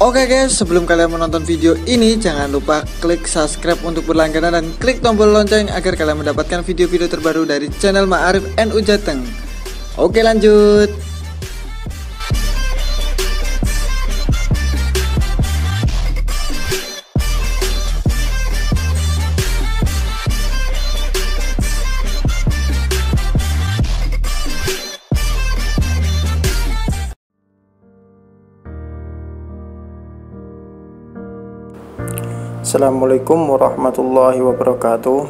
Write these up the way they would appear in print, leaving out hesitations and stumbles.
Oke guys, sebelum kalian menonton video ini, jangan lupa klik subscribe untuk berlangganan dan klik tombol lonceng agar kalian mendapatkan video-video terbaru dari channel Ma'arif NU Jateng. Oke, lanjut. Assalamualaikum warahmatullahi wabarakatuh.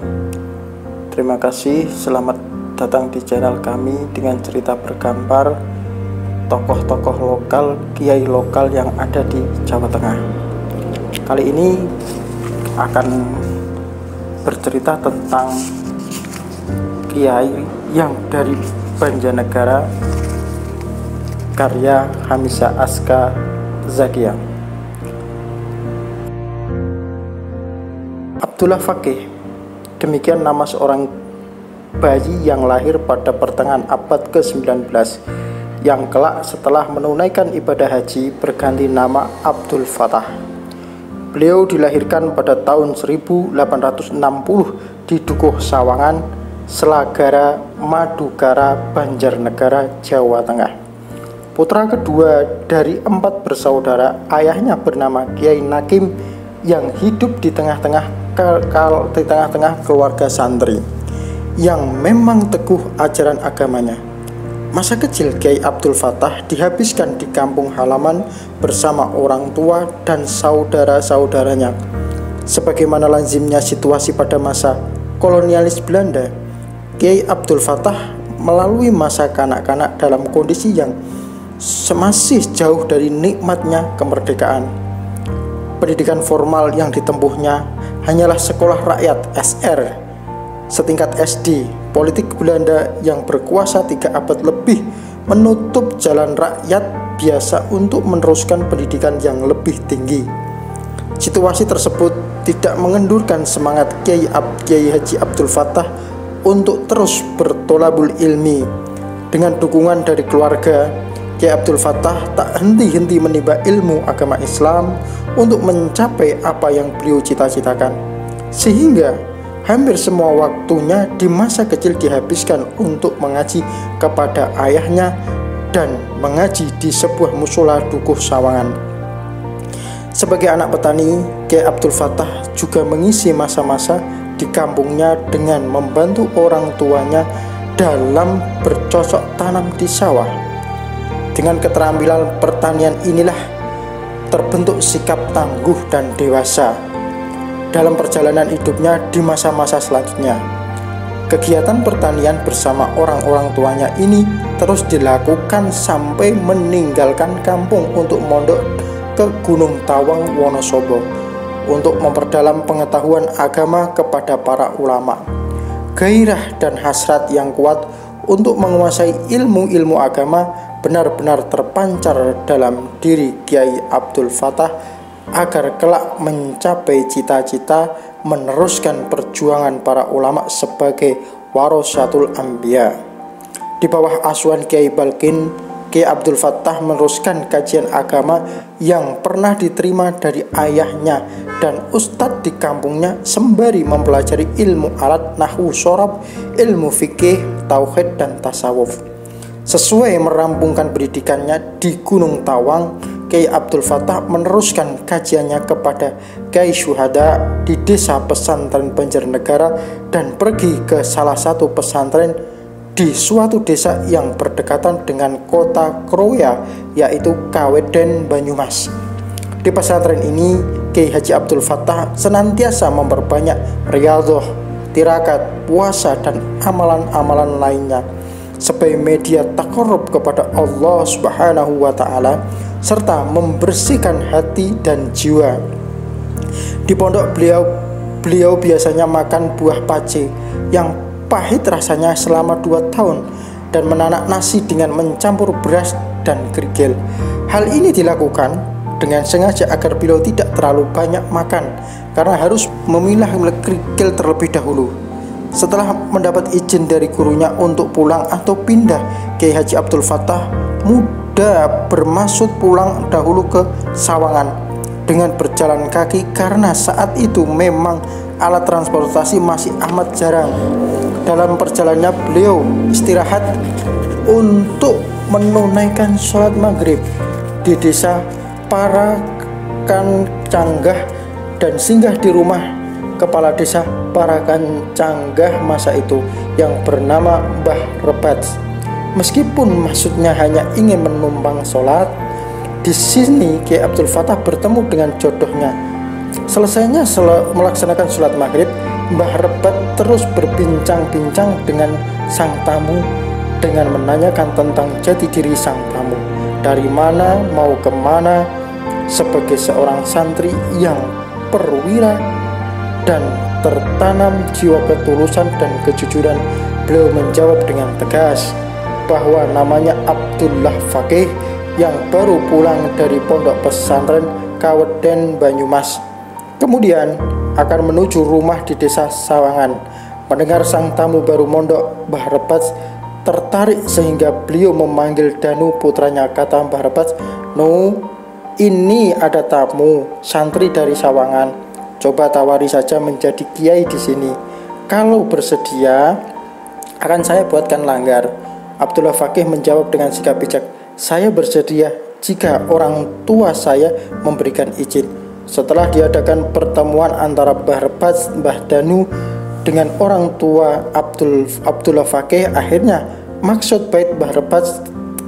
Terima kasih, selamat datang di channel kami dengan cerita bergambar tokoh-tokoh lokal, kiai lokal yang ada di Jawa Tengah. Kali ini akan bercerita tentang kiai yang dari Banjarnegara, karya Hamisa Aska Zakia. Abdullah Fakih, demikian nama seorang bayi yang lahir pada pertengahan abad ke-19 yang kelak setelah menunaikan ibadah haji berganti nama Abdul Fattah. Beliau dilahirkan pada tahun 1860 di Dukuh Sawangan, Selagara, Madukara, Banjarnegara, Jawa Tengah. Putra kedua dari 4 bersaudara, ayahnya bernama Kiai Nakim yang hidup di tengah-tengah keluarga santri yang memang teguh ajaran agamanya. Masa kecil Kiai Abdul Fattah dihabiskan di kampung halaman bersama orang tua dan saudara-saudaranya. Sebagaimana lazimnya situasi pada masa kolonialis Belanda, Kiai Abdul Fattah melalui masa kanak-kanak dalam kondisi yang masih jauh dari nikmatnya kemerdekaan. Pendidikan formal yang ditempuhnya hanyalah sekolah rakyat SR setingkat SD. Politik Belanda yang berkuasa 3 abad lebih menutup jalan rakyat biasa untuk meneruskan pendidikan yang lebih tinggi. Situasi tersebut tidak mengendurkan semangat Kiai Haji Abdul Fattah untuk terus bertolabul ilmi. Dengan dukungan dari keluarga, Kiai Abdul Fattah tak henti-henti menimba ilmu agama Islam untuk mencapai apa yang beliau cita-citakan, sehingga hampir semua waktunya di masa kecil dihabiskan untuk mengaji kepada ayahnya dan mengaji di sebuah musola Dukuh Sawangan. Sebagai anak petani, Kiai Abdul Fattah juga mengisi masa-masa di kampungnya dengan membantu orang tuanya dalam bercocok tanam di sawah. Dengan keterampilan pertanian inilah terbentuk sikap tangguh dan dewasa dalam perjalanan hidupnya di masa-masa selanjutnya. Kegiatan pertanian bersama orang-orang tuanya ini terus dilakukan sampai meninggalkan kampung untuk mondok ke Gunung Tawang, Wonosobo untuk memperdalam pengetahuan agama kepada para ulama. Gairah dan hasrat yang kuat untuk menguasai ilmu-ilmu agama benar-benar terpancar dalam diri Kiai Abdul Fattah agar kelak mencapai cita-cita meneruskan perjuangan para ulama sebagai warasatul anbiya. Di bawah asuhan Kiai Balkin, Kiai Abdul Fattah meneruskan kajian agama yang pernah diterima dari ayahnya dan ustadz di kampungnya sembari mempelajari ilmu alat nahwu shorab, ilmu fikih, tauhid dan tasawuf. Sesuai merampungkan pendidikannya di Gunung Tawang, Kiai Abdul Fattah meneruskan kajiannya kepada Kiai Syuhada di desa pesantren Banjarnegara dan pergi ke salah satu pesantren di suatu desa yang berdekatan dengan kota Kroya, yaitu Kaweden, Banyumas. Di pesantren ini, Kiai Haji Abdul Fattah senantiasa memperbanyak riyadhah, tirakat, puasa dan amalan-amalan lainnya sebagai media taqarrub kepada Allah Subhanahu wa Ta'ala serta membersihkan hati dan jiwa. Di pondok beliau biasanya makan buah pace yang pahit rasanya selama 2 tahun dan menanak nasi dengan mencampur beras dan kerikil. Hal ini dilakukan dengan sengaja agar beliau tidak terlalu banyak makan karena harus memilah kerikil terlebih dahulu. Setelah mendapat izin dari gurunya untuk pulang atau pindah, Kiai Haji Abdul Fattah mudah Pemuda bermaksud pulang dahulu ke Sawangan dengan berjalan kaki karena saat itu memang alat transportasi masih amat jarang. Dalam perjalanannya beliau istirahat untuk menunaikan sholat maghrib di desa Parakancanggah dan singgah di rumah kepala desa Parakancanggah masa itu yang bernama Mbah Rebat. Meskipun maksudnya hanya ingin menumpang sholat, di sini Kiai Abdul Fatah bertemu dengan jodohnya. Selesainya melaksanakan sholat maghrib, Mbah Rebat terus berbincang-bincang dengan sang tamu dengan menanyakan tentang jati diri sang tamu, dari mana mau kemana. Sebagai seorang santri yang perwira dan tertanam jiwa ketulusan dan kejujuran, beliau menjawab dengan tegas bahwa namanya Abdullah Fakih yang baru pulang dari pondok pesantren Kaweden Banyumas, kemudian akan menuju rumah di desa Sawangan. Mendengar sang tamu baru mondok, Mbah Rebat tertarik sehingga beliau memanggil Danu putranya. Kata Mbah Rebat, "No, ini ada tamu santri dari Sawangan. Coba tawari saja menjadi kiai di sini. Kalau bersedia, akan saya buatkan langgar." Abdullah Fakih menjawab dengan sikap bijak, "Saya bersedia jika orang tua saya memberikan izin." Setelah diadakan pertemuan antara Mbah Rebat, Mbah Danu dengan orang tua Abdullah Fakih, akhirnya maksud bait Mbah Rebat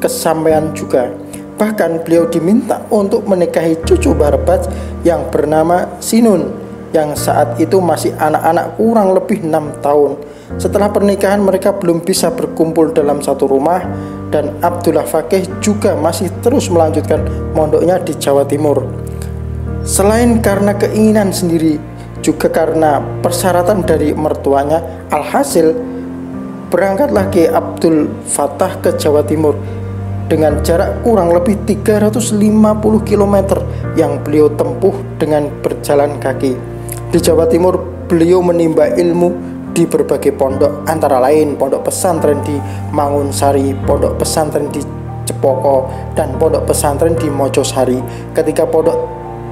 kesampaian juga. Bahkan beliau diminta untuk menikahi cucu Mbah Rebat yang bernama Sinun, yang saat itu masih anak-anak kurang lebih 6 tahun. Setelah pernikahan mereka belum bisa berkumpul dalam satu rumah, dan Abdullah Fakih juga masih terus melanjutkan mondoknya di Jawa Timur. Selain karena keinginan sendiri, juga karena persyaratan dari mertuanya, alhasil berangkatlah Kiai Abdul Fatah ke Jawa Timur dengan jarak kurang lebih 350 km yang beliau tempuh dengan berjalan kaki. Di Jawa Timur beliau menimba ilmu di berbagai pondok, antara lain pondok pesantren di Mangunsari, pondok pesantren di Cepoko, dan pondok pesantren di Mojosari. Ketika pondok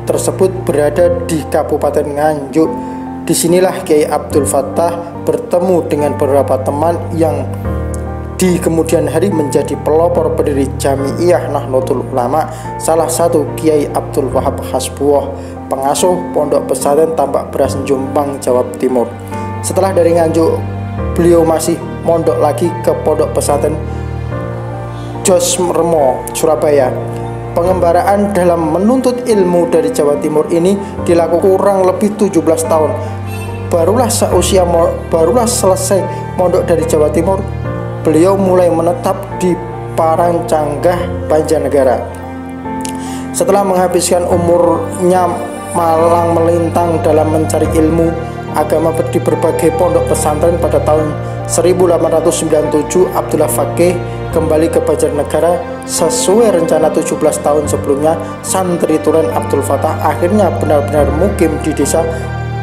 tersebut berada di Kabupaten Nganjuk, disinilah Kiai Abdul Fatah bertemu dengan beberapa teman yang di kemudian hari menjadi pelopor pendiri Jami'iyah Nahdlatul Ulama, salah satu Kiai Abdul Wahab Hasbuwah, pengasuh pondok pesantren Tambak Beras Jombang, Jawa Timur. Setelah dari Nganjuk, beliau masih mondok lagi ke pondok pesantren Josmermo, Surabaya. Pengembaraan dalam menuntut ilmu dari Jawa Timur ini dilakukan kurang lebih 17 tahun. Barulah selesai mondok dari Jawa Timur, beliau mulai menetap di Parakancanggah, Banjarnegara. Setelah menghabiskan umurnya malang melintang dalam mencari ilmu agama di berbagai pondok pesantren, pada tahun 1897 Abdullah Fakih kembali ke Banjarnegara. Sesuai rencana 17 tahun sebelumnya, santri tulen Abdul Fatah akhirnya benar-benar mukim di desa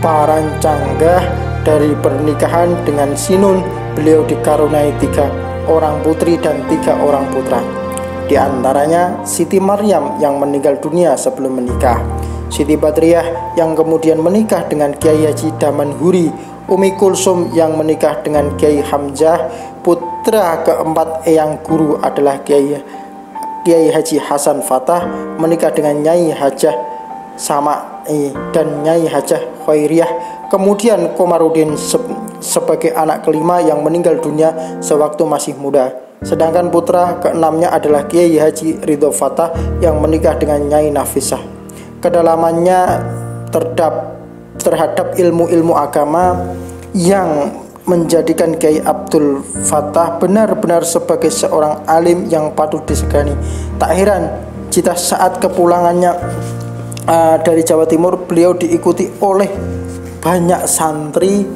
Parakancanggah. Dari pernikahan dengan Sinun, beliau dikaruniai 3 orang putri dan 3 orang putra. Di antaranya Siti Maryam yang meninggal dunia sebelum menikah, Siti Badriah yang kemudian menikah dengan Kiai Haji Damanhuri, Umi Kulsum yang menikah dengan Kiai Hamzah. Putra keempat Eyang Guru adalah Kiai Haji Hasan Fatah, menikah dengan Nyai Hajah Sama'i dan Nyai Hajah Khairiyah. Kemudian Komarudin sebagai anak kelima yang meninggal dunia sewaktu masih muda. Sedangkan putra keenamnya adalah Kiai Haji Ridho Fatah yang menikah dengan Nyai Nafisah. Kedalamannya terhadap ilmu-ilmu agama yang menjadikan Kiai Abdul Fatah benar-benar sebagai seorang alim yang patut disegani. Tak heran jika saat kepulangannya dari Jawa Timur, beliau diikuti oleh banyak santri,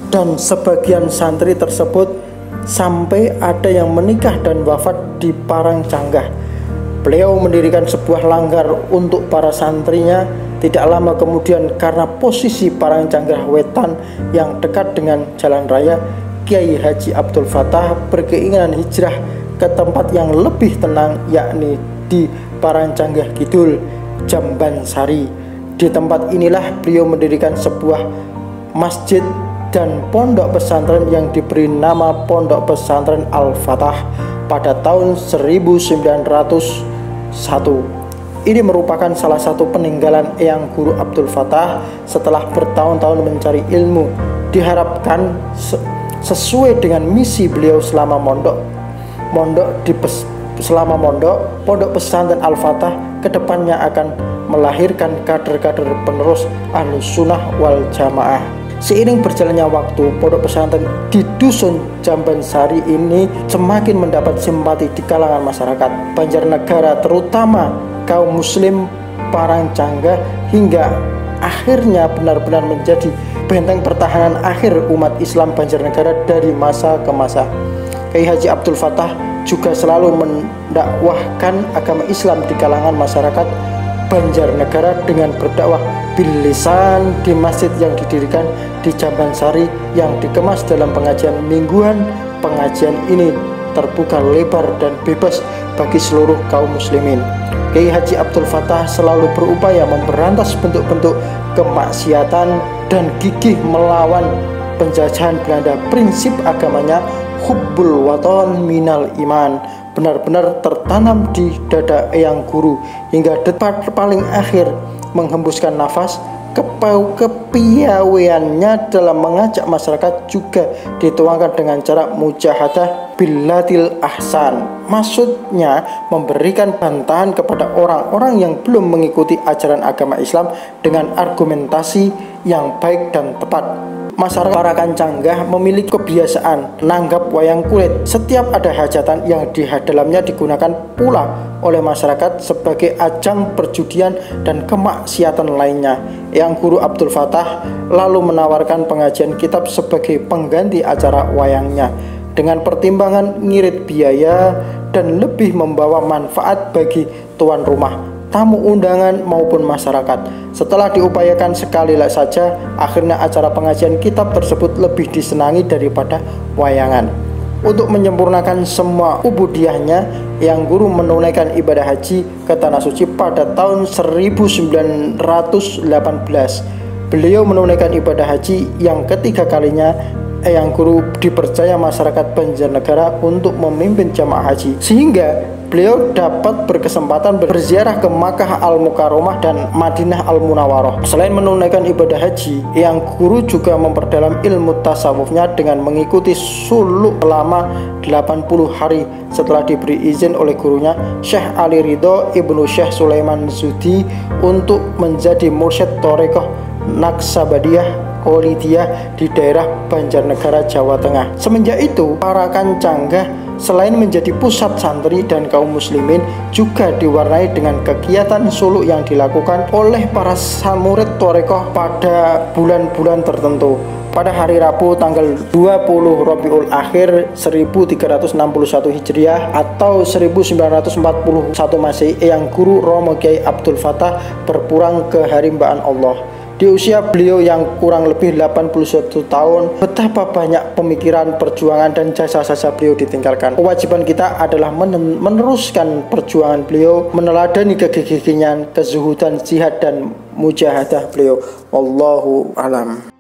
dan sebagian santri tersebut sampai ada yang menikah dan wafat di Parakancanggah. Beliau mendirikan sebuah langgar untuk para santrinya. Tidak lama kemudian, karena posisi Parakancanggah Wetan yang dekat dengan jalan raya, Kiai Haji Abdul Fatah berkeinginan hijrah ke tempat yang lebih tenang, yakni di Parancanggah Kidul, Jambansari. Di tempat inilah beliau mendirikan sebuah masjid dan pondok pesantren yang diberi nama Pondok Pesantren Al-Fatah pada tahun 1901. Ini merupakan salah satu peninggalan Eyang Guru Abdul Fatah setelah bertahun-tahun mencari ilmu. Diharapkan sesuai dengan misi beliau selama mondok Pondok Pesantren Al-Fatah kedepannya akan melahirkan kader-kader penerus Ahlus Sunnah wal Jamaah. Seiring berjalannya waktu, pondok pesantren di Dusun Jambansari ini semakin mendapat simpati di kalangan masyarakat Banjarnegara, terutama kaum muslim Parancanggah, hingga akhirnya benar-benar menjadi benteng pertahanan akhir umat Islam Banjarnegara dari masa ke masa. Kiai Haji Abdul Fatah juga selalu mendakwahkan agama Islam di kalangan masyarakat Banjarnegara dengan berdakwah bil lisan di masjid yang didirikan di Jambansari yang dikemas dalam pengajian mingguan. Pengajian ini terbuka lebar dan bebas bagi seluruh kaum muslimin. Kiai Haji Abdul Fatah selalu berupaya memberantas bentuk-bentuk kemaksiatan dan gigih melawan penjajahan Belanda. Prinsip agamanya hubbul waton minal iman benar-benar tertanam di dada Eyang Guru hingga detik paling akhir menghembuskan nafas. Kepiawaiannya dalam mengajak masyarakat juga dituangkan dengan cara mujahadah billatil ahsan. Maksudnya memberikan bantahan kepada orang-orang yang belum mengikuti ajaran agama Islam dengan argumentasi yang baik dan tepat. Masyarakat Parancanggah memiliki kebiasaan nanggap wayang kulit. Setiap ada hajatan yang di dalamnya digunakan pula oleh masyarakat sebagai ajang perjudian dan kemaksiatan lainnya. Eyang Guru Abdul Fatah lalu menawarkan pengajian kitab sebagai pengganti acara wayangnya dengan pertimbangan ngirit biaya dan lebih membawa manfaat bagi tuan rumah, tamu undangan maupun masyarakat. Setelah diupayakan sekali saja, akhirnya acara pengajian kitab tersebut lebih disenangi daripada wayangan. Untuk menyempurnakan semua ubudiyahnya, Eyang Guru menunaikan ibadah haji ke Tanah Suci pada tahun 1918. Beliau menunaikan ibadah haji yang ketiga kalinya. Eyang Guru dipercaya masyarakat Banjarnegara untuk memimpin jamaah haji, sehingga beliau dapat berkesempatan berziarah ke Makkah Al-Mukarramah dan Madinah Al-Munawwarah. Selain menunaikan ibadah haji, Eyang Guru juga memperdalam ilmu tasawufnya dengan mengikuti suluk selama 80 hari setelah diberi izin oleh gurunya Syekh Ali Ridho Ibnu Syekh Sulaiman Zudi untuk menjadi mursyid Thariqah Naqsabandiyah Qaulidiyah di daerah Banjarnegara, Jawa Tengah. Semenjak itu, Parancanggah selain menjadi pusat santri dan kaum muslimin, juga diwarnai dengan kegiatan suluk yang dilakukan oleh para murid Thariqah pada bulan-bulan tertentu. Pada hari Rabu tanggal 20 Rabiul Akhir 1361 Hijriah atau 1941 Masehi, Eyang Guru Romo Kiai Abdul Fatah berpulang ke harimbaan Allah. Di usia beliau yang kurang lebih 81 tahun, betapa banyak pemikiran, perjuangan, dan jasa-jasa beliau ditinggalkan. Kewajiban kita adalah meneruskan perjuangan beliau, meneladani kegigihan, kezuhudan, jihad, dan mujahadah beliau. Wallahu alam.